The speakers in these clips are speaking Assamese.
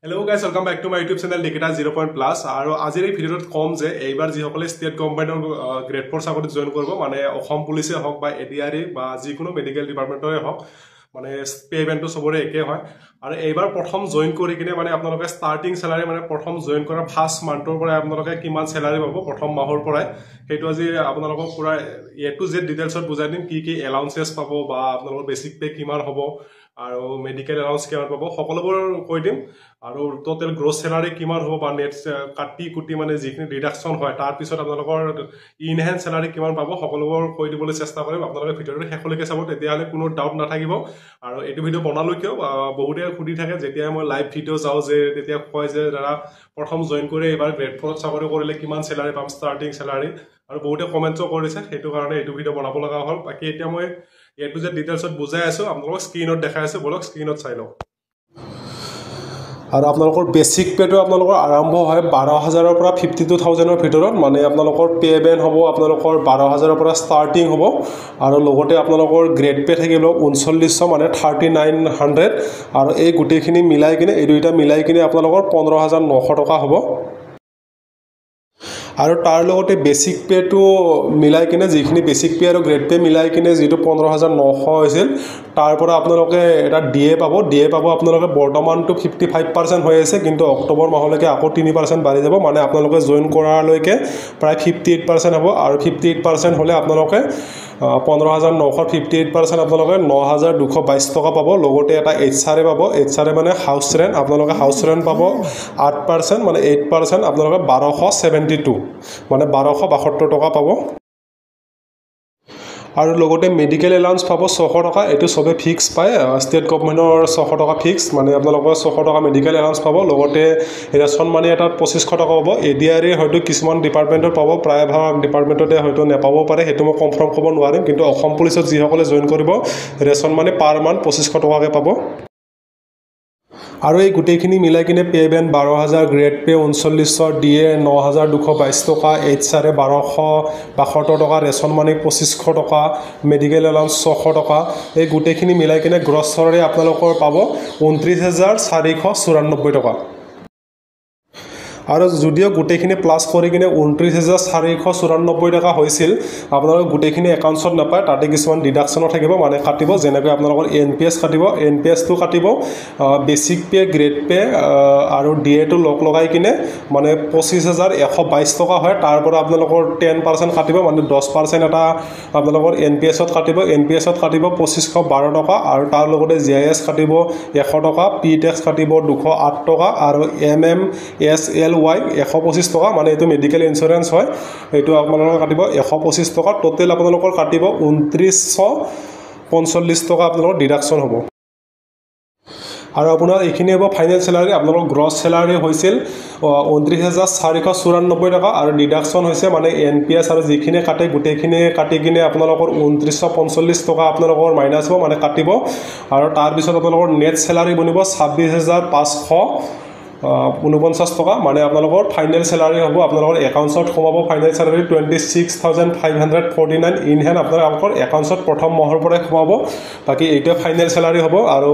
Hello guys, welcome back to my YouTube channel Nikita 0.plus আৰু আজিৰ এই ভিডিঅ'ত কম যে এইবাৰ যিসকলে ষ্টেট গভৰ্ণমেণ্টৰ গ্ৰেড 4 চাকৰিত জয়েন কৰিব মানে অসম পুলিচে হওক বা এডিআৰই বা যিকোনো মেডিকেল ডিপাৰ্টমেণ্টৰে হওক মানে পেমেণ্টটো সবৰে একে হয় আৰু এইবাৰ প্ৰথম জয়েন কৰি কিনে মানে আপোনালোকে ষ্টাৰ্টিং স্যালাৰি মানে প্ৰথম জয়েন কৰা ফাৰ্ষ্ট মান্থৰ পৰা আপোনালোকে কিমান স্যালাৰি পাব প্ৰথম মাহৰ পৰাই সেইটো আজি আপোনালোকক পুৰা এ টু জেড ডিটেইলছত বুজাই দিম কি এলাউন্সেছ পাব বা আপোনালোকৰ বেসিক পে কিমান হ'ব আৰু মেডিকেল এলাউন্স কিমান পাব সকলোবোৰ কৈ দিম আৰু টোটাল গ্ৰছ স্যালাৰি কিমান হ'ব বা নেট কাটি কুটি মানে যিখিনি ৰিডাকশন হয় তাৰ পিছত আপোনালোকৰ ইনহ্যান্স স্যালাৰি কিমান পাব সকলোবোৰ কৈ দিবলৈ চেষ্টা কৰিম আপোনালোকে ভিডিঅ'টো শেষলৈকে চাব তেতিয়াহলে কোনো ডাউট নাথাকিব আৰু এইটো ভিডিঅ' বনালো কিয় বহুতে সুধি থাকে যেতিয়া মই লাইভ ভিডিঅ' যাও যে তেতিয়া কয় যে দাদা প্ৰথম জয়েন কৰি এবাৰ গ্ৰেড 4 চাকৰি কৰিলে কিমান স্যালাৰি পাম ষ্টাৰ্টিং স্যালাৰি আৰু বহুতে কমেন্টও কৰিছে সেইটো কাৰণে এইটো ভিডিঅ' বনাব লগা হ'ল বাকি এতিয়া মই এ টু জেড ডিটেইলছত বুজাই আছো আপোনালোকক স্ক্ৰিনত দেখাই আছো বলক স্ক্ৰিনত চাই লওক আৰু আপোনালোকৰ বেসিক পেটো আপোনালোকৰ আৰম্ভ হয় 12000 ৰ পৰা 52000 ৰ ভিতৰত মানে আপোনালোকৰ পে বেন হ'ব আপোনালোকৰ 12000 ৰ পৰা ষ্টাৰ্টিং হ'ব আৰু লগতে আপোনালোকৰ গ্ৰেড পে থাকিব 3900 মানে 3900 আৰু এই গুটেখিনি মিলাই কিনে এই দুইটা মিলাই কিনে আপোনালোকৰ 15900 টকা হ'ব আৰু তাৰ লগতে বেসিক পে টু মিলাই কিনে যিখিনি বেসিক পে আৰু গ্ৰেড পে মিলাই কিনে যেটো 15900 হৈছিল তাৰ পৰা আপোনালোকে এটা ডিএ পাব আপোনালোকে বৰ্তমানটো 55% হৈ আছে কিন্তু অক্টোবৰ মাহলৈকে আকৌ 3% বাঢ়ি যাব মানে আপোনালোকে জয়েন কৰালৈকে প্ৰায় 58% হ'ব আৰু 58% হলে আপোনালোকে 15958% আপোনালোকে 9222 টকা পাব লগতে এটা এইচআৰএ পাব এইচআৰএ মানে হাউস ৰেন্ট আপোনালোকে হাউস ৰেন্ট পাব 8% মানে 8% আপোনালোকে 1272 মানে 1272 টকা পাব আৰু লগতে মেডিকেল এলাউন্স পাব 600 টকা এটো সবে ফিক্স পায় ষ্টেট গভৰ্ণমেণ্টৰ 600 টকা ফিক্স মানে আপোনালোকৰ 600 টকা মেডিকেল এলাউন্স পাব লগতে ৰেশন মানি এটা 2500 টকা পাব এডিআৰই হয়তো কিছুমান ডিপাৰ্টমেণ্টৰ পাব প্ৰায় ভাগ ডিপাৰ্টমেণ্টতে হয়তো নেপাব পাৰে হেতু মই কনফাৰ্ম কৰিব নোৱাৰিম কিন্তু অসম পুলিচত যিসকলে জয়েন কৰিব ৰেশন মানি পাৰ মান্থ 2500 টকাকে পাব আৰু এই গুটেখিনি মিলাই কিনে pay Ben 12000 grade pay 3900 DA 9222 টকা এইচআৰএ 1272 টকা ৰেশন মানি 2500 টকা মেডিকেল এলাউন্স 600 টকা এই গুটেখিনি মিলাই কিনে গ্ৰছ স্যালাৰি আপোনালোকৰ পাব 29494 টকা আৰু যদিও গুটেখিনি প্লাস কৰি কিনে 29494 টকা হৈছিল আপোনালোকৰ গুটেখিনি একাউন্টছত নাপায় তাতে কিছুমান ডিডাকশন থাকিব মানে কাটিব যেনেকৈ আপোনালোকৰ এনপিএস কাটিব এনপিএস টো কাটিব বেসিক পে গ্ৰেড পে আৰু ডিএ টো লগাই কিনে মানে 25122 টকা হয় তাৰ পৰা আপোনালোকৰ 10% কাটিব মানে 10% এটা আপোনালোকৰ এনপিএছত কাটিব 2512 টকা আৰু তাৰ লগতে জিআইএস কাটিব 100 টকা পি টেক্স কাটিব 208 টকা আৰু এমএমএসএল Y 125 টকা মানে এটো মেডিকেল ইন্সুৰেন্স হয় এটো আপোনালোকৰ কাটিব 125 টকা টোটাল আপোনালোকৰ কাটিব 2945 টকা আপোনালোকৰ ডিডাকশন হ'ব আৰু আপোনাৰ এইখিনি হ'ব ফাইনেল স্যালাৰি আপোনালোকৰ গ্ৰছ স্যালাৰি হৈছিল 29494 টকা আৰু ডিডাকশন হৈছে মানে এনপিএস আৰু যিখিনি কাটে গুটেখিনি কাটি কিনে আপোনালোকৰ 2945 টকা আপোনালোকৰ মাইনাস হ'ব মানে কাটিব আৰু তাৰ পিছত আপোনালোকৰ নেট স্যালাৰি বনিব 26549 টকা মানে আপোনালোকৰ ফাইনেল স্যালাৰি হ'ব আপোনালোকৰ একাউন্টছত সোমাব ফাইনেল স্যালাৰি 26549 ইন হ্যান্ড আপোনালোকৰ একাউন্টছত প্ৰথম মাহৰ পৰা সোমাব বাকি এইটো ফাইনেল স্যালাৰি হ'ব আৰু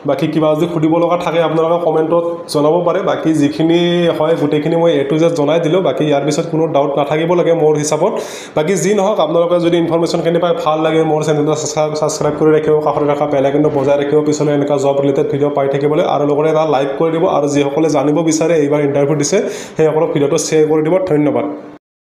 বাকি কিবা যদি খুদিব লগা থাকে আপোনালোকে কমেন্টত জনাব পাৰে বাকি যিখিনি হয় গুটেখিনি মই এ টু জেড জনাই দিলো বাকি ইয়াৰ পিছত কোনো ডাউট নাথাকিব লাগে মোৰ হিচাপত বাকি যি নহওক আপোনালোকে যদি ইনফৰমেশন কেনে পাই ভাল লাগে মোৰ চেনেলটো সাবস্ক্ৰাইব কৰি ৰাখিব কাষত ৰাখা বেল আইকনটো বজাই ৰাখিব পিছলৈ এনেকা জব ৰিলেটেড ভিডিঅ' পাই থাকিবলৈ আৰু লগতে এটা লাইক কৰি দিব আৰু যিসকলে জানিব বিচাৰে এইবাৰ ইন্টাৰভিউ দিছে সেই সকলক ভিডিঅ'টো শেয়াৰ কৰি দিব ধন্যবাদ